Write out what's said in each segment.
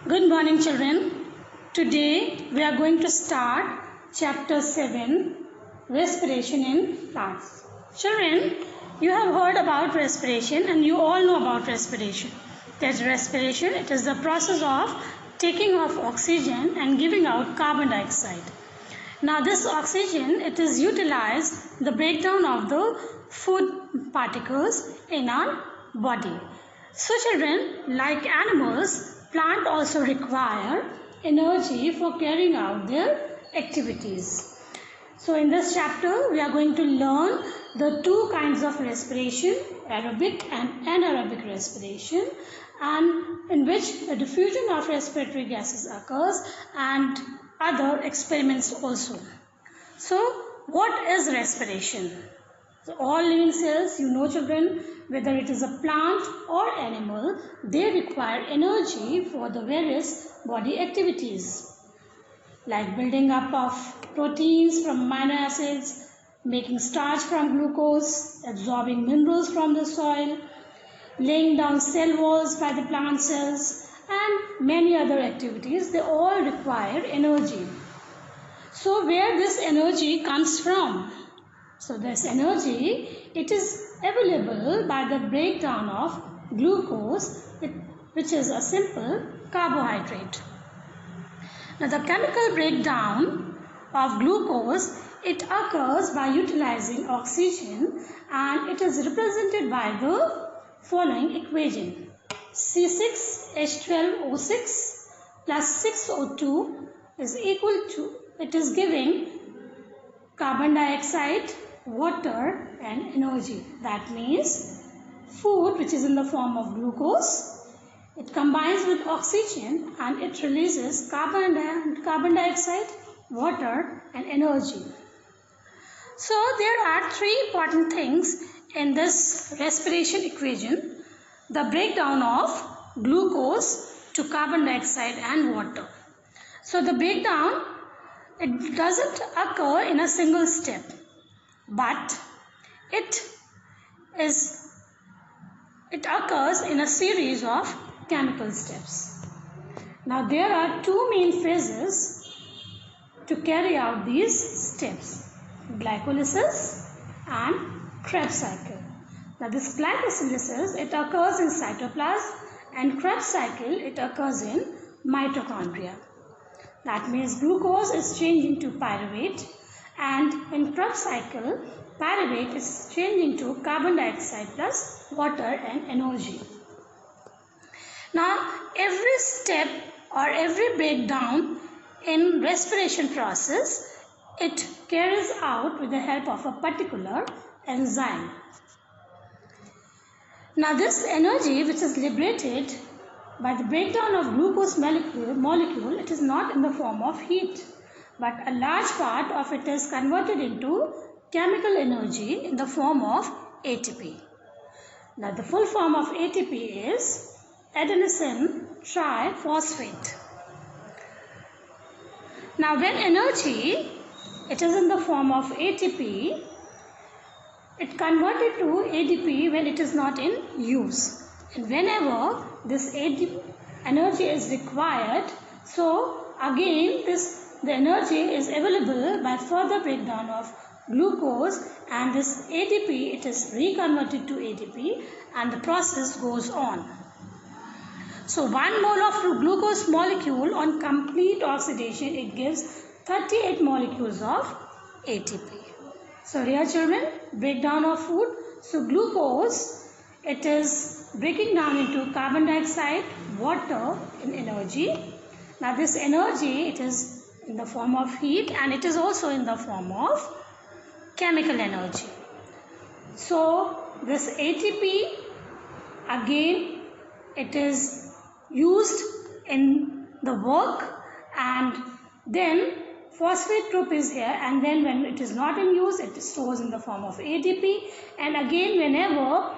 Good morning, children. Today we are going to start chapter 7, respiration in plants. Children, you have heard about respiration and you all know about respiration. There's respiration, it is the process of taking off oxygen and giving out carbon dioxide. Now this oxygen, it is utilized the breakdown of the food particles in our body. So children, like animals, plants also require energy for carrying out their activities. So in this chapter, we are going to learn the two kinds of respiration, aerobic and anaerobic respiration, and in which the diffusion of respiratory gases occurs and other experiments also. So what is respiration? So all living cells, you know children, whether it is a plant or animal, they require energy for the various body activities like building up of proteins from amino acids, making starch from glucose, absorbing minerals from the soil, laying down cell walls by the plant cells, and many other activities. They all require energy. So where this energy comes from? So this energy, it is available by the breakdown of glucose, which is a simple carbohydrate. Now the chemical breakdown of glucose, it occurs by utilizing oxygen and it is represented by the following equation. C6H12O6 plus 6O2 is equal to, it is giving carbon dioxide, water and energy. That means food, which is in the form of glucose, it combines with oxygen and it releases carbon dioxide, water and energy. So there are three important things in this respiration equation: the breakdown of glucose to carbon dioxide and water. So the breakdown, it doesn't occur in a single step, but it occurs in a series of chemical steps. Now there are two main phases to carry out these steps: glycolysis and Krebs cycle. Now this glycolysis, it occurs in cytoplasm, and Krebs cycle, it occurs in mitochondria. That means glucose is changed into pyruvate, and in Krebs cycle, pyruvate is changed into carbon dioxide plus water and energy. Now every step or every breakdown in respiration process, it carries out with the help of a particular enzyme. Now this energy, which is liberated by the breakdown of glucose molecule, it is not in the form of heat, but a large part of it is converted into chemical energy in the form of ATP. Now the full form of ATP is adenosine triphosphate. Now when energy, it is in the form of ATP, it converted to ADP when it is not in use. And whenever this energy is required, so again the energy is available by further breakdown of glucose, and this ADP, it is reconverted to ATP and the process goes on. So 1 mole of glucose molecule on complete oxidation, it gives 38 molecules of ATP. So here children, breakdown of food. So glucose, it is breaking down into carbon dioxide, water and energy. Now this energy, it is in the form of heat and it is also in the form of chemical energy. So this ATP, again, it is used in the work, and then phosphate group is here, and then when it is not in use, it stores in the form of ADP, and again whenever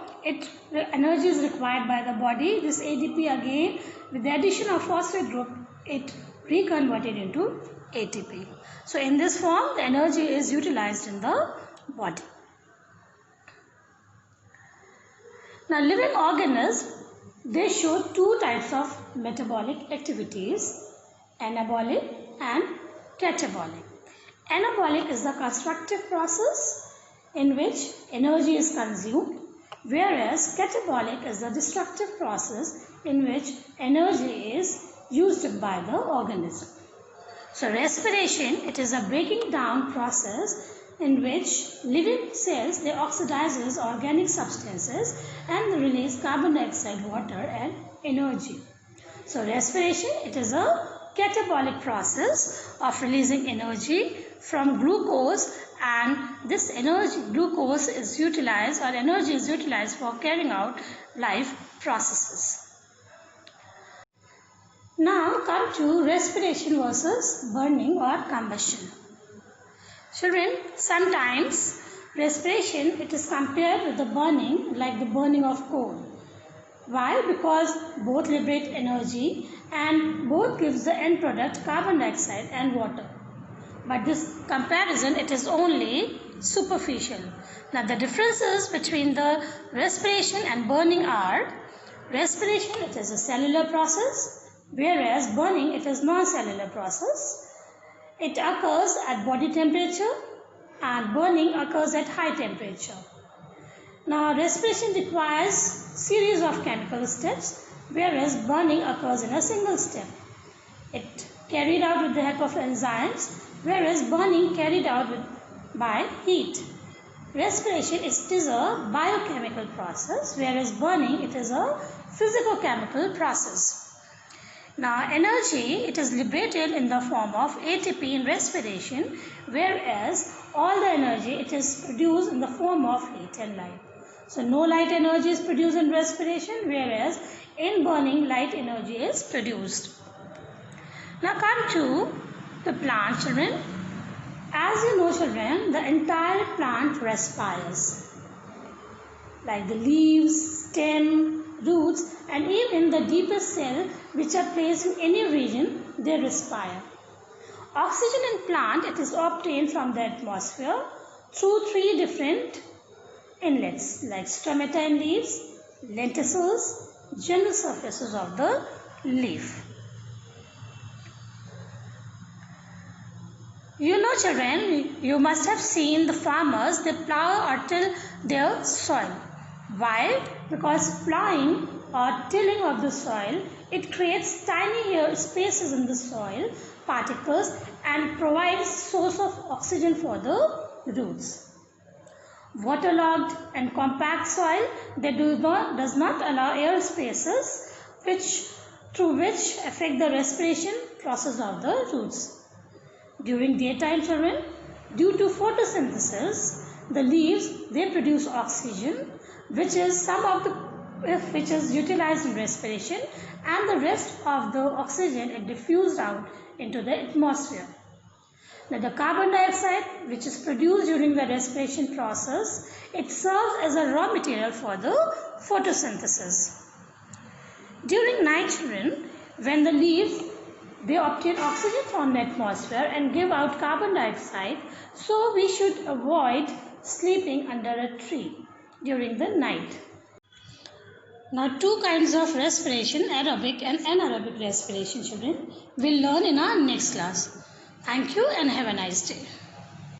energy is required by the body, this ADP again with the addition of phosphate group, it reconverted into ATP. So in this form, the energy is utilized in the body. Now living organisms, They show two types of metabolic activities, anabolic and catabolic. Anabolic is the constructive process in which energy is consumed, whereas catabolic is the destructive process in which energy is used by the organism. So respiration, it is a breaking down process in which living cells, they oxidizes organic substances and release carbon dioxide, water and energy. So respiration, it is a catabolic process of releasing energy from glucose, and this energy, glucose is utilized, or energy is utilized for carrying out life processes. Now come to respiration versus burning or combustion. Children, sometimes respiration, it is compared with the burning, like the burning of coal. Why? Because both liberate energy and both gives the end product carbon dioxide and water. But this comparison, it is only superficial. Now the differences between the respiration and burning are, respiration, it is a cellular process, whereas burning, it is non-cellular process. It occurs at body temperature and burning occurs at high temperature. Now respiration requires series of chemical steps, whereas burning occurs in a single step. It carried out with the help of enzymes, whereas burning carried out by heat. Respiration, it is a biochemical process, whereas burning, it is a physicochemical process. Now energy, it is liberated in the form of ATP in respiration, whereas all the energy, it is produced in the form of heat and light. So no light energy is produced in respiration, whereas in burning light energy is produced. Now come to the plant, children. As you know, children, the entire plant respires, like the leaves, stem, roots and even the deepest cell which are placed in any region, they respire. Oxygen in plant, it is obtained from the atmosphere through three different inlets like stomata in leaves, lenticels, general surfaces of the leaf. You know, children, you must have seen the farmers, they plow or till their soil. Why? Because plowing or tilling of the soil, it creates tiny spaces in the soil, particles, and provides source of oxygen for the roots. Waterlogged and compact soil, they does not allow air spaces through which affect the respiration process of the roots. During daytime, children, due to photosynthesis, the leaves, they produce oxygen, which is utilized in respiration, and the rest of the oxygen is diffused out into the atmosphere. Now the carbon dioxide, which is produced during the respiration process, it serves as a raw material for the photosynthesis. During night, children, when the leaves, they obtain oxygen from the atmosphere and give out carbon dioxide, so we should avoid sleeping under a tree during the night. Now two kinds of respiration, aerobic and anaerobic respiration, children, we'll learn in our next class. Thank you and have a nice day.